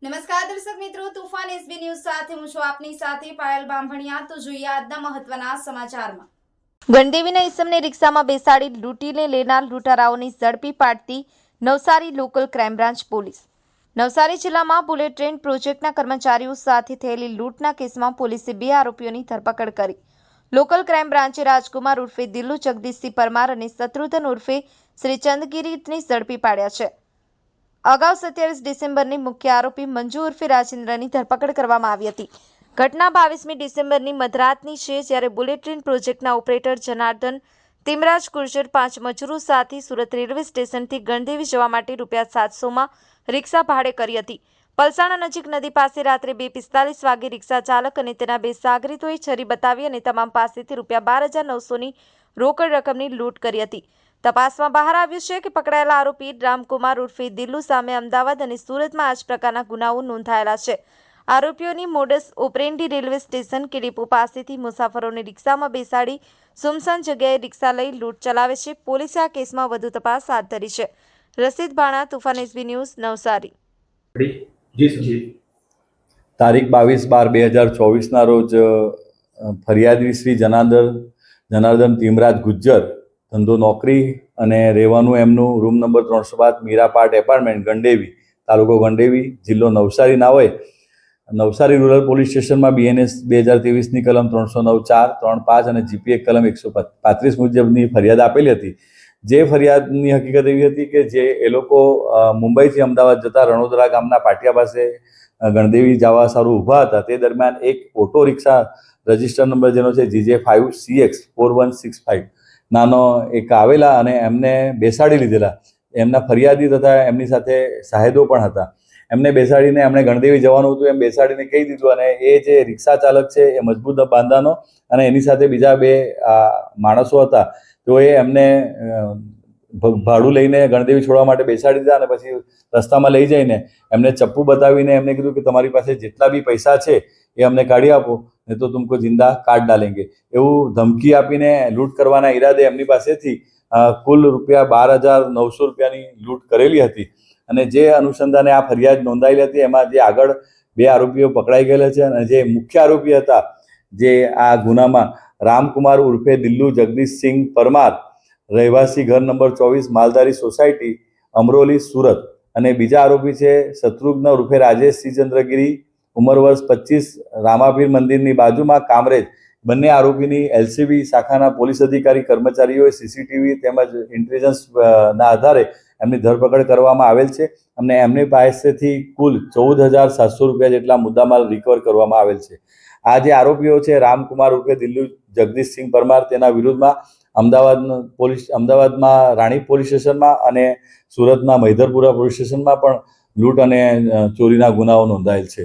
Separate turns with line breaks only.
નમસ્કાર દર્શક મિત્રો, તુફાન એસબી ન્યૂઝ સાથે હું છું આપની સાથે પાયલ બામભણિયા। તો જોઈએ આજના મહત્વના સમાચારમાં। ગણદેવીના ઈસમને રિક્ષામાં બેસાડી લૂંટીને લેનાર લૂંટારાઓની ઝડપી પાડતી Navsari local crime branch police. Navsari જિલ્લામાં બુલેટ ટ્રેન પ્રોજેક્ટના કર્મચારીઓ સાથે થયેલી લૂંટના કેસમાં પોલીસે 2 આરોપીઓની ધરપકડ કરી। લોકલ ક્રાઇમ બ્રાન્ચે રાજકુમાર ઉર્ફે દિલ્લુ જગદીશસિંહ પરમાર અને શત્રુઘ્ન ઉર્ફે શ્રી ચંદગીરીને ઝડપી પાડ્યા છે। અગાઉ 27 ડિસેમ્બરની મુખ્ય આરોપી મંજુ ઉર્ફે રાજેન્દ્રની ધરપકડ કરવામાં આવી હતી। ઘટના 22મી ડિસેમ્બરની મધરાતની છે, જ્યારે બુલેટ ટ્રેન પ્રોજેક્ટના ઓપરેટર જનાર્દન તિમરાજ ગુર્જર 5 મજૂરો સાથે સુરત રેલવે સ્ટેશનથી ગણદેવી જવા માટે ₹700માં રિક્ષા ભાડે કરી હતી। પલસાણા નજીક નદી પાસે રાત્રે 2:45 વાગે રિક્ષા ચાલક અને તેના 2 સાગરીતોએ છરી બતાવી અને તમામ પાસેથી ₹12,900ની રોકડ રકમની લૂંટ કરી હતી। તપાસમાં બહાર આવ્યું છે કે પકડાયેલા આરોપી રામકુમાર ઉર્ફે દિલ્લુ સામે અમદાવાદ અને સુરતમાં આ જ પ્રકારના ગુનાઓ નોંધાયેલા છે। આરોપીઓની મોડસ ઓપરેન્ડી રેલવે સ્ટેશન કે ડેપો પાસેથી મુસાફરોને રિક્ષામાં બેસાડી સુમસાન જગ્યાએ રિક્ષા લઈ લૂંટ ચલાવે છે। પોલીસે આ કેસમાં વધુ તપાસ હાથ ધરી છે। રસીદ ભાણા, તુફાન એસબી ન્યૂઝ, નવસારી।
તારીખ 22/12/2024 રોજ ફરિયાદી શ્રી જનાર્દન તિમરાજ ગુજ્જર, ધંધો નોકરી અને રહેવાનું એમનું રૂમ નંબર 305 મીરા પાર્ટ એપાર્ટમેન્ટ ગણદેવી, તાલુકો ગણદેવી, જિલ્લો નવસારી ના હોય નવસારી રૂરલ પોલીસ સ્ટેશનમાં BNS 2023ની કલમ 309(4), 3(5) અને GPA કલમ 135 મુજબની ફરિયાદ આપેલી હતી। જે ફરિયાદની હકીકત એવી હતી કે જે એ લોકો મુંબઈથી અમદાવાદ જતા રણોદરા ગામના પાટિયા પાસે ગણદેવી જવા સારું ઊભા હતા। તે દરમિયાન એક ઓટો રિક્ષા રજિસ્ટર નંબર જેનો છે GJ5CX4165 નાનો એક આવેલા અને એમને બેસાડી લીધેલા। એમના ફરિયાદી તથા એમની સાથે સાહેદો પણ હતા। એમને બેસાડીને એમણે ગણદેવી જવાનું હતું એમ બેસાડીને કહી દીધું અને એ જે રિક્ષા ચાલક છે એ મજબૂત બાંધાનો અને એની સાથે બીજા 2 માણસો હતા। તો એ એમને ભાડું લઈને ગણદેવી છોડવા માટે બેસાડી દીધા અને પછી રસ્તામાં લઈ જઈને એમને ચપ્પુ બતાવીને એમને કીધું કે તમારી પાસે જેટલા બી પૈસા છે એ અમને કાઢી આપો, નહીં તો તુમકો જિંદા કાટ ડાલેંગે, એવું ધમકી આપીને લૂંટ કરવાના ઈરાદે એમની પાસેથી કુલ ₹12,900ની લૂંટ કરેલી હતી। અને જે અનુસંધાને આ ફરિયાદ નોંધાયેલી હતી એમાં જે આગળ 2 આરોપીઓ પકડાઈ ગયેલા છે અને જે મુખ્ય આરોપી હતા જે આ ગુનામાં રામકુમાર ઉર્ફે દિલ્લુ જગદીશસિંહ પરમાર, રહેવાસી ઘર નંબર 24 માલધારી સોસાયટી, અમરોલી, સુરત, અને બીજા આરોપી છે શત્રુઘ્ન ઉર્ફે રાજેશસિંહ ચંદ્રગીરી, ઉંમર વર્ષ 25, રામાપીર મંદિરની બાજુમાં, કામરેજ। બંને આરોપીની LCB શાખાના પોલીસ અધિકારી કર્મચારીઓએ CCTV તેમજ ઇન્ટેલિજન્સના આધારે એમની ધરપકડ કરવામાં આવેલ છે અને એમની પાસેથી કુલ ₹14,700 જેટલા મુદ્દામાલ રિકવર કરવામાં આવેલ છે। આ જે આરોપીઓ છે રામકુમાર ઉર્ફે દિલ્લુ જગદીશસિંહ પરમાર, તેના વિરુદ્ધમાં અમદાવાદમાં રાણી પોલીસ સ્ટેશનમાં અને સુરતના મૈધરપુરા પોલીસ સ્ટેશનમાં પણ લૂંટ અને ચોરીના ગુનાઓ નોંધાયેલ છે।